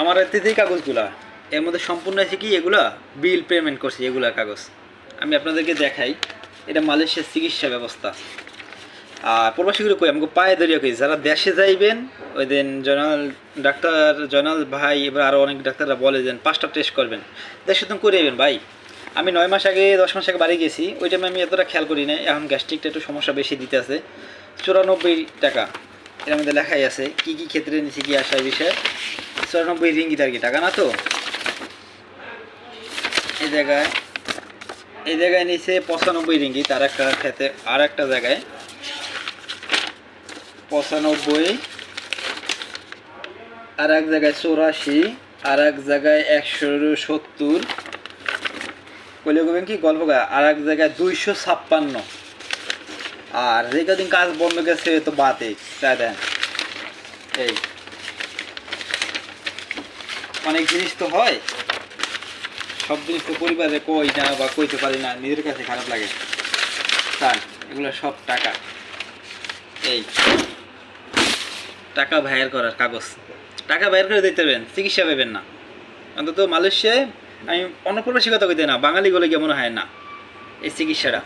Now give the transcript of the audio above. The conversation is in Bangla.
আমার এতেই কাগজগুলা এর মধ্যে সম্পূর্ণ আছে কি এগুলা বিল পেমেন্ট করছি এগুলা কাগজ আমি আপনাদেরকে দেখাই। এটা মালয়েশিয়ার চিকিৎসা ব্যবস্থা। আর প্রবাসীগুলো কই আমাকে পায়ে ধরিয়া কই যারা দেশে যাইবেন ওই দিন জয়নাল ডাক্তার জয়নাল ভাই এবার আরও অনেক ডাক্তাররা বলে যে 5টা টেস্ট করবেন, দেশে তুমি করে যাবেন ভাই। আমি 9 মাস আগে 10 মাস আগে বাড়ি গেছি, ওই টাইমে আমি এতটা খেয়াল করি না। এখন গ্যাস্ট্রিকটা একটু সমস্যা বেশি দিতে আছে। 94 টাকা এর মধ্যে লেখাই আছে কী কী ক্ষেত্রে নিচ্ছি কি আসা বিষয়ে। 94 রিঙ্গিত আর কি, টাকা না তো। এই জায়গায় নিচে 95 রিঙ্গিত, আর একটা ক্ষেত্রে আর একটা জায়গায় 95, আর এক জায়গায় 84, আর এক জায়গায় 170 কইলে কবেন কি গল্প গায়, আর এক জায়গায় 256। আর যে কদিন কাজ বন্ধ গেছে তো বাতে তাই দেন। এই অনেক জিনিস তো হয়, সব জিনিস তো পরিবারে কই না বা কইতে পারি না, নিজের কাছে খারাপ লাগে। তাই এগুলো সব টাকা, এই টাকা বাইর করার কাগজ, টাকা বাইর করে দিতে পারবেন, চিকিৎসা পাবেন না। অন্তত মালয়েশিয়ায় আমি অন্য প্রবাসী কথা কইতে না, বাঙালি গলে কেমন হয় না এই চিকিৎসাটা।